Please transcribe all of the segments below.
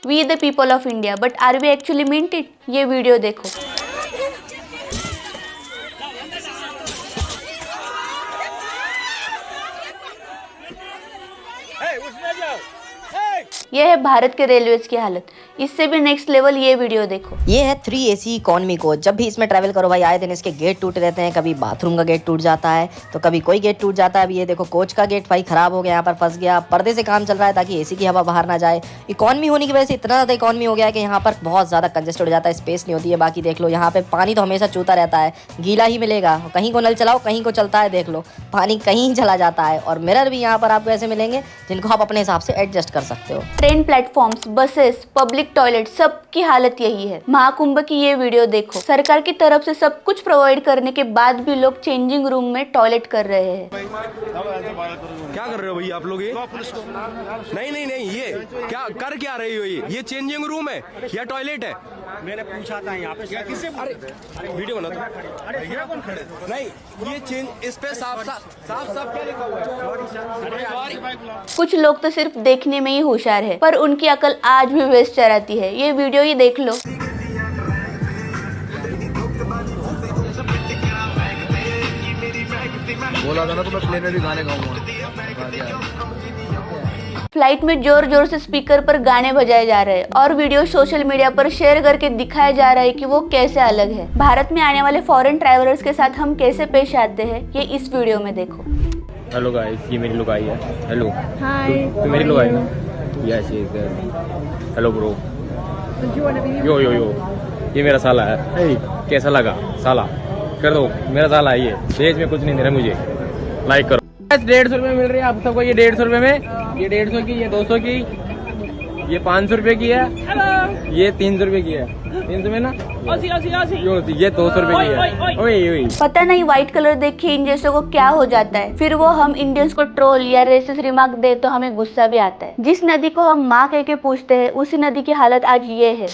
We the people of India, but are we actually meant it? ये video देखो। ये है भारत के रेलवेज की हालत। इससे भी नेक्स्ट लेवल ये वीडियो देखो। ये है 3 AC इकोनॉमी कोच। जब भी इसमें ट्रैवल करो भाई, आए दिन इसके गेट टूट रहते हैं। कभी बाथरूम का गेट टूट जाता है तो कभी कोई गेट टूट जाता है। अभी ये देखो कोच का गेट भाई खराब हो गया, यहाँ पर फंस गया। पर्दे से काम चल रहा है ताकि AC की हवा बाहर ना जाए। इकोनॉमी होने की वजह से इतना ज़्यादा इकोनॉमी हो गया है कि यहाँ पर बहुत ज़्यादा कंजेस्टेड हो जाता है, स्पेस नहीं होती है। बाकी देख लो यहाँ पे पानी तो हमेशा चूता रहता है, गीला ही मिलेगा। कहीं को नल चलाओ कहीं को चलता है, देख लो पानी कहीं चला जाता है। और मिरर भी यहाँ पर आपको ऐसे मिलेंगे जिनको आप अपने हिसाब से एडजस्ट कर सकते हो। Train platforms, buses, public toilet, सबकी हालत यही है। महाकुंभ की ये वीडियो देखो। सरकार की तरफ से सब कुछ प्रोवाइड करने के बाद भी लोग चेंजिंग रूम में टॉयलेट कर रहे हैं। क्या कर रहे हो भैया आप लोग? ये नहीं नहीं नहीं, ये क्या रही हो? ये चेंजिंग रूम है या टॉयलेट है? मैंने पूछा था यहाँ पे किससे? अरे वीडियो बना दो। अरे भैया कौन खड़े? नहीं, ये चेंज इस पे साफ क्या लिखा हुआ है? कुछ लोग तो सिर्फ देखने में ही होशियार है, पर उनकी अकल आज भी वेस्ट चराती है। ये वीडियो ही देख लो। बोला था ना तो मैं प्लेन में भी गाने गाऊंगा। फ्लाइट में जोर जोर से स्पीकर पर गाने बजाए जा रहे हैं और वीडियो सोशल मीडिया पर शेयर करके दिखाया जा रहा है कि वो कैसे अलग है। भारत में आने वाले फॉरेन ट्रैवलर्स के साथ हम कैसे पेश आते हैं, ये इस वीडियो में देखो। हेलो गाइस, ये मेरी लुगाई है। हेलो हाय, तो मेरी लुगाई ना? Yes hello bro. Yo yo yo, ये मेरा साला है। कैसा लगा साला? कर दो, मेरा साला है ये। देश में कुछ नहीं दे रहा मुझे, लाइक करो। 150 रुपये मिल रही है आप सबको। ये 150 रुपये में, ये 150 की, ये 200 की, ये 500 रुपये की है, ये 300 रुपये की है। 300 में ना, ये 200 रुपये की है। ओए ओए, पता नहीं व्हाइट कलर देख के इन जैसों को क्या हो जाता है। फिर वो हम इंडियंस को ट्रोल या रेसिस्ट रिमार्क दे तो हमें गुस्सा भी आता है। जिस नदी को हम माँ कह के पूछते हैं, उसी नदी की हालत आज ये है।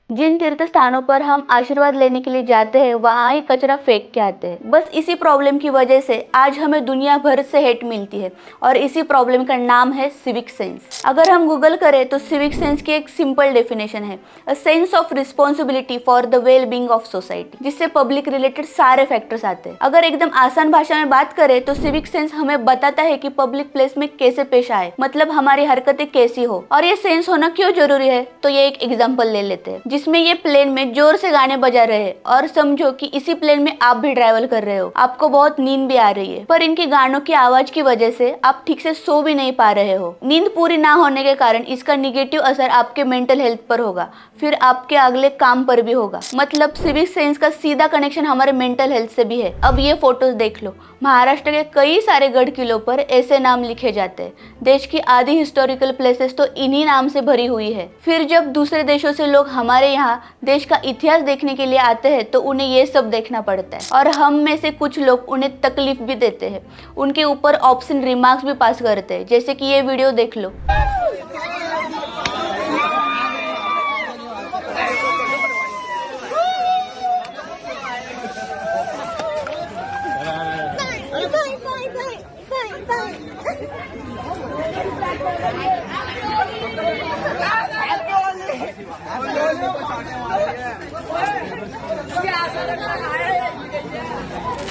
जिन तीर्थ स्थानों पर हम आशीर्वाद लेने के लिए जाते हैं, वहाँ ही कचरा फेंक के आते हैं। बस इसी प्रॉब्लम की वजह से आज हमें दुनिया भर से हेट मिलती है और इसी प्रॉब्लम का नाम है सिविक सेंस। अगर हम गूगल करें तो सिविक सेंस की एक सिंपल डेफिनेशन है, a sense of responsibility for the well being of society, जिससे पब्लिक रिलेटेड सारे फैक्टर्स आते हैं। अगर एकदम आसान भाषा में बात करें तो सिविक सेंस हमें बताता है कि पब्लिक प्लेस में कैसे पेश आए, मतलब हमारी हरकतें कैसी हो। और ये सेंस होना क्यों जरूरी है, तो ये एक एग्जाम्पल ले लेते हैं, जिसमें ये प्लेन में जोर से गाने बजा रहे हैं और समझो कि इसी प्लेन में आप भी ट्रैवल कर रहे हो। आपको बहुत नींद भी आ रही है, पर इनके गानों की आवाज की वजह से आप ठीक से सो भी नहीं पा रहे हो। नींद पूरी ना होने के कारण इसका निगेटिव असर आपके मेंटल हेल्थ पर होगा, फिर आपके अगले काम पर भी होगा। मतलब सिविक सेंस का सीधा कनेक्शन हमारे मेंटल हेल्थ से भी है। अब ये फोटोज देख लो। महाराष्ट्र के कई सारे गढ़ किलों पर ऐसे नाम लिखे जाते हैं। देश की आधी हिस्टोरिकल प्लेसेस तो इन्हीं नाम से भरी हुई है। फिर जब दूसरे देशों से लोग हमारे यहाँ देश का इतिहास देखने के लिए आते हैं तो उन्हें ये सब देखना पड़ता है और हम में से कुछ लोग उन्हें तकलीफ भी देते हैं, उनके ऊपर ऑप्शन रिमार्क्स भी पास करते हैं, जैसे कि ये वीडियो देख लो।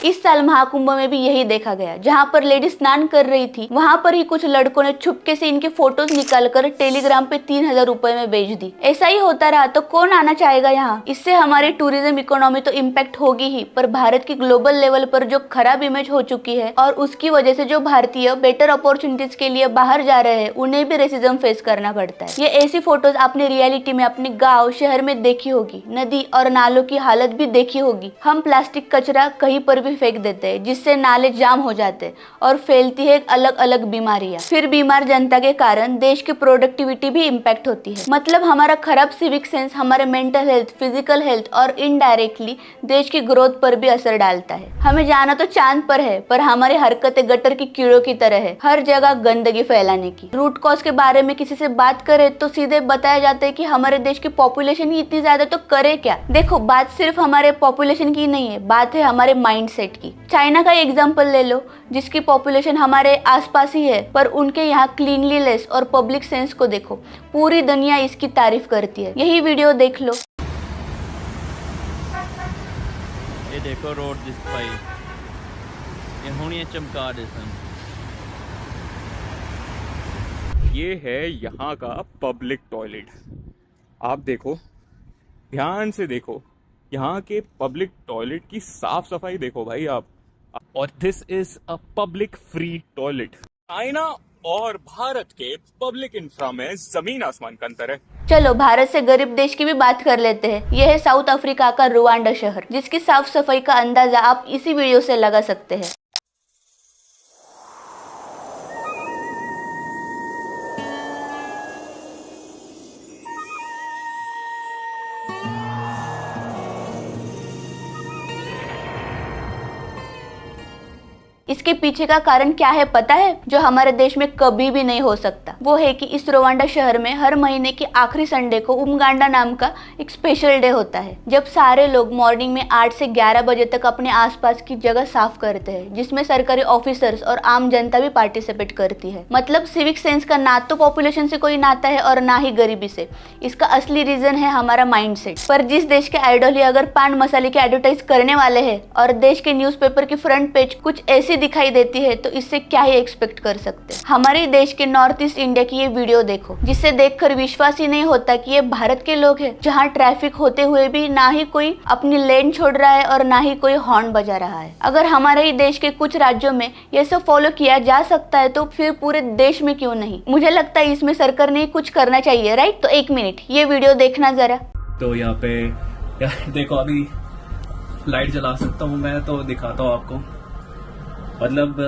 इस साल महाकुंभ में भी यही देखा गया। जहाँ पर लेडी स्नान कर रही थी, वहाँ पर ही कुछ लड़कों ने छुपके से इनके फोटोज निकालकर टेलीग्राम पे 3000 रुपए में बेच दी। ऐसा ही होता रहा तो कौन आना चाहेगा यहाँ? इससे हमारी टूरिज्म इकोनॉमी तो इम्पैक्ट होगी ही, पर भारत की ग्लोबल लेवल पर जो खराब इमेज हो चुकी है और उसकी वजह से जो भारतीय बेटर अपॉर्चुनिटीज के लिए बाहर जा रहे हैं, उन्हें भी रेसिज्म फेस करना पड़ता है। ये ऐसी फोटोज आपने रियलिटी में अपने गाँव शहर में देखी होगी, नदी और नालों की हालत भी देखी होगी। हम प्लास्टिक कचरा कहीं पर भी फेंक देते हैं, जिससे नाले जाम हो जाते हैं और फैलती है अलग अलग बीमारियां। फिर बीमार जनता के कारण देश की प्रोडक्टिविटी भी इम्पैक्ट होती है। मतलब हमारा खराब सिविक सेंस हमारे मेंटल हेल्थ, फिजिकल हेल्थ और इनडायरेक्टली देश की ग्रोथ पर भी असर डालता है। हमें जाना तो चांद पर है, पर हमारी हरकतें गटर की कीड़ों की तरह है, हर जगह गंदगी फैलाने की। रूट कॉज के बारे में किसी से बात करें तो सीधे बताया जाता है कि हमारे हमारे देश की पॉपुलेशन ही इतनी ज्यादा, तो करे क्या? देखो, बात सिर्फ हमारे पॉपुलेशन की नहीं है, बात है हमारे माइंडसेट की। चाइना का एग्जांपल ले लो, जिसकी पॉपुलेशन हमारे आसपास ही है, पर उनके यहाँ क्लीनलीनेस और पब्लिक सेंस को देखो, पूरी दुनिया इसकी तारीफ करती है। यही वीडियो देख लो। ये देखो रोड दिस भाई, ये होनी चमका दिसन। ये है यहाँ का पब्लिक टॉयलेट। आप देखो, ध्यान से देखो, यहाँ के पब्लिक टॉयलेट की साफ सफाई देखो भाई आप। और this is a public free toilet. China और भारत के पब्लिक इंफ्रा में जमीन आसमान का अंतर है। चलो, भारत से गरीब देश की भी बात कर लेते हैं। यह है साउथ अफ्रीका का रुवांडा शहर, जिसकी साफ सफाई का अंदाजा आप इसी वीडियो से लगा सकते हैं। इसके पीछे का कारण क्या है पता है? जो हमारे देश में कभी भी नहीं हो सकता। वो है कि इस रुवांडा शहर में हर महीने की आखिरी संडे को उमगांडा नाम का एक स्पेशल डे होता है, जब सारे लोग मॉर्निंग में 8 से 11 बजे तक अपने आसपास की जगह साफ करते हैं, जिसमें सरकारी ऑफिसर्स और आम जनता भी पार्टिसिपेट करती है। मतलब सिविक सेंस का ना तो पॉपुलेशन से कोई नाता है और ना ही गरीबी से। इसका असली रीजन है हमारा माइंडसेट। पर जिस देश के आइडल ही अगर पान मसाले की एडवर्टाइज करने वाले हैं और देश के न्यूज़पेपर की फ्रंट पेज कुछ ऐसी दिखाई देती है, तो इससे क्या ही एक्सपेक्ट कर सकते हैं। हमारे देश के नॉर्थ ईस्ट इंडिया की ये वीडियो देखो, जिसे देखकर विश्वास ही नहीं होता कि ये भारत के लोग हैं, जहाँ ट्रैफिक होते हुए भी ना ही कोई अपनी लेन छोड़ रहा है और ना ही कोई हॉर्न बजा रहा है। अगर हमारे ही देश के कुछ राज्यों में ये सब फॉलो किया जा सकता है, तो फिर पूरे देश में क्यों नहीं? मुझे लगता है इसमें सरकार ने कुछ करना चाहिए, राइट? तो 1 मिनट ये वीडियो देखना जरा। तो यहाँ पे यार देखो, अभी लाइट जला सकता हूँ मैं, तो दिखाता हूँ आपको। मतलब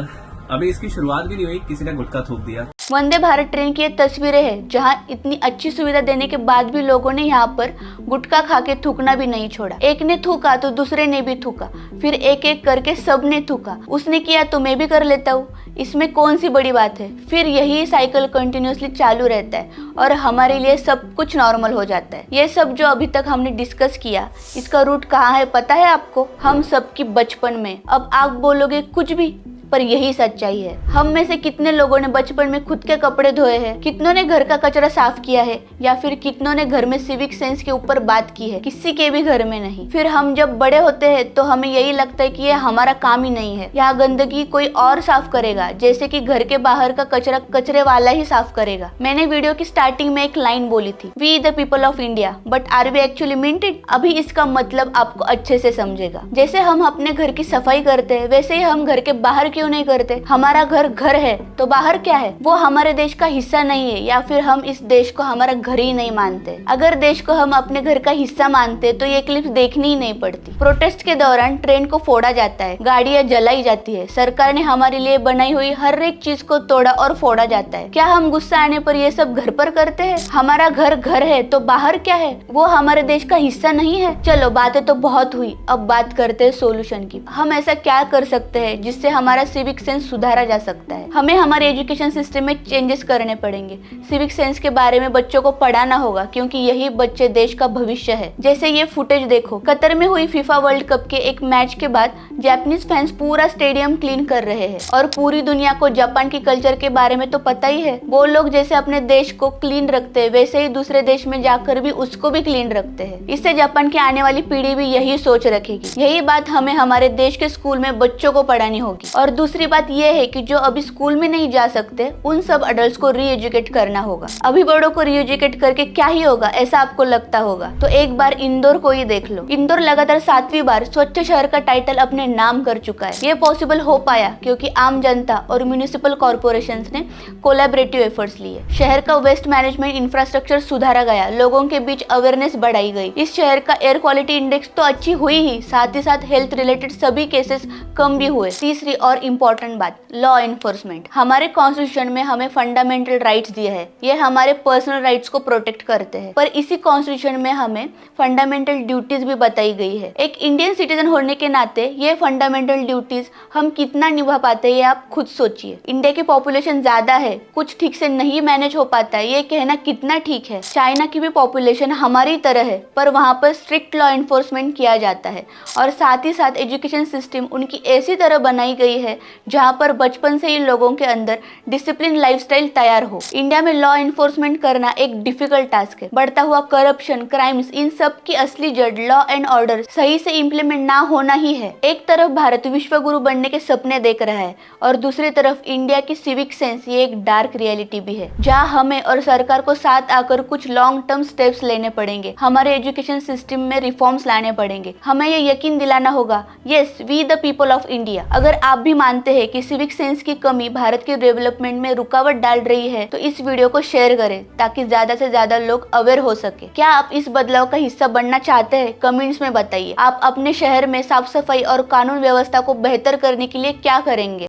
अभी इसकी शुरुआत भी नहीं हुई, किसी ने गुटखा थूक दिया। वंदे भारत ट्रेन की ये तस्वीरें हैं, जहां इतनी अच्छी सुविधा देने के बाद भी लोगों ने यहाँ पर गुटखा खा के थूकना भी नहीं छोड़ा। एक ने थूका तो दूसरे ने भी थूका, फिर एक एक करके सब ने थूका। उसने किया तो मैं भी कर लेता हूँ, इसमें कौन सी बड़ी बात है? फिर यही साइकिल कंटिन्यूसली चालू रहता है और हमारे लिए सब कुछ नॉर्मल हो जाता है। ये सब जो अभी तक हमने डिस्कस किया, इसका रूट कहाँ है पता है आपको? हम सबकी बचपन में। अब आप बोलोगे कुछ भी, पर यही सच्चाई है। हम में से कितने लोगों ने बचपन में खुद के कपड़े धोए हैं, कितनों ने घर का कचरा साफ किया है, या फिर कितनों ने घर में सिविक सेंस के ऊपर बात की है? किसी के भी घर में नहीं। फिर हम जब बड़े होते हैं तो हमें यही लगता है कि ये हमारा काम ही नहीं है, यहाँ गंदगी कोई और साफ करेगा, जैसे कि घर के बाहर का कचरा कचरे वाला ही साफ करेगा। मैंने वीडियो की स्टार्टिंग में एक लाइन बोली थी, we the people of India, but are we actually meant it? अभी इसका मतलब आपको अच्छे से समझेगा। जैसे हम अपने घर की सफाई करते हैं, वैसे ही हम घर के बाहर क्यों नहीं करते? हमारा घर घर है तो बाहर क्या है? वो हमारे देश का हिस्सा नहीं है, या फिर हम इस देश को हमारा घर ही नहीं मानते? अगर देश को हम अपने घर का हिस्सा मानते तो ये क्लिप्स देखनी ही नहीं पड़ती। प्रोटेस्ट के दौरान ट्रेन को फोड़ा जाता है, गाड़ियां जलाई जाती है, सरकार ने हमारे लिए बनाई हुई हर एक चीज को तोड़ा और फोड़ा जाता है। क्या हम गुस्सा आने पर ये सब घर पर करते हैं? हमारा घर घर है तो बाहर क्या है? वो हमारे देश का हिस्सा नहीं है? चलो, बातें तो बहुत हुई, अब बात करते हैं सोल्यूशन की। हम ऐसा क्या कर सकते हैं जिससे हमारा सिविक सेंस सुधारा जा सकता है? हमें हमारे एजुकेशन सिस्टम में चेंजेस करने पड़ेंगे। सिविक सेंस के बारे में बच्चों को पढ़ाना होगा, क्योंकि यही बच्चे देश का भविष्य है। जैसे ये फुटेज देखो, कतर में हुई फीफा वर्ल्ड कप के एक मैच के बाद जापानीज फैंस पूरा स्टेडियम क्लीन कर रहे हैं, और पूरी दुनिया को जापान की कल्चर के बारे में तो पता ही है। वो लोग जैसे अपने देश को क्लीन रखते हैं, वैसे ही दूसरे देश में जाकर भी उसको भी क्लीन रखते हैं। इससे जापान की आने वाली पीढ़ी भी यही सोच रखेगी। यही बात हमें हमारे देश के स्कूल में बच्चों को पढ़ानी होगी। और दूसरी बात यह है कि जो अभी स्कूल में नहीं जा सकते, उन सब अडल्ट को री एजुकेट करना होगा। अभी बड़ों को री एजुकेट करके क्या ही होगा, ऐसा आपको लगता होगा? तो एक बार इंदौर को ही देख लो। इंदौर लगातार 7वीं बार स्वच्छ शहर का टाइटल अपने नाम कर चुका है। ये पॉसिबल हो पाया क्योंकि आम जनता और म्यूनिसिपल कॉर्पोरेशंस ने कोलैबोरेटिव एफर्ट्स लिए। शहर का वेस्ट मैनेजमेंट इंफ्रास्ट्रक्चर सुधारा गया, लोगों के बीच अवेयरनेस बढ़ाई गई। इस शहर का एयर क्वालिटी इंडेक्स तो अच्छी हुई ही, साथ ही साथ हेल्थ रिलेटेड सभी केसेस कम भी हुए। तीसरी और इम्पोर्टेंट बात, लॉ एनफोर्समेंट। हमारे कॉन्स्टिट्यूशन में हमें फंडामेंटल राइट्स दिए हैं, ये हमारे पर्सनल राइट्स को प्रोटेक्ट करते हैं, पर इसी कॉन्स्टिट्यूशन में हमें फंडामेंटल ड्यूटीज भी बताई गई है। एक इंडियन सिटीजन होने के नाते ये फंडामेंटल ड्यूटीज हम कितना निभा पाते हैं, ये आप खुद सोचिए। इंडिया की पॉपुलेशन ज्यादा है, कुछ ठीक से नहीं मैनेज हो पाता है, ये कहना कितना ठीक है। चाइना की भी पॉपुलेशन हमारी तरह है, पर वहाँ पर स्ट्रिक्ट लॉ एनफोर्समेंट किया जाता है और साथ ही साथ एजुकेशन सिस्टम उनकी ऐसी तरह बनाई गई है जहाँ पर बचपन से ही लोगों के अंदर डिसिप्लिन लाइफस्टाइल तैयार हो। इंडिया में लॉ एनफोर्समेंट करना एक डिफिकल्ट टास्क है। बढ़ता हुआ करप्शन, क्राइम्स, इन सब की असली जड़ लॉ एंड ऑर्डर सही से इम्प्लीमेंट ना होना ही है। एक तरफ भारत विश्व गुरु बनने के सपने देख रहा है और दूसरी तरफ इंडिया की सिविक सेंस, ये एक डार्क रियलिटी भी है, जहाँ हमें और सरकार को साथ आकर कुछ लॉन्ग टर्म स्टेप्स लेने पड़ेंगे। हमारे एजुकेशन सिस्टम में रिफॉर्म्स लाने पड़ेंगे। हमें ये यकीन दिलाना होगा, yes we the people of India. अगर आप भी मानते हैं कि सिविक सेंस की कमी भारत के डेवलपमेंट में रुकावट डाल रही है, तो इस वीडियो को शेयर करें ताकि ज्यादा से ज्यादा लोग अवेयर हो सके। क्या आप इस बदलाव का हिस्सा बनना चाहते हैं? कमेंट्स में बताइए। आप अपने शहर में साफ सफाई और कानून व्यवस्था को बेहतर करने के लिए क्या करेंगे?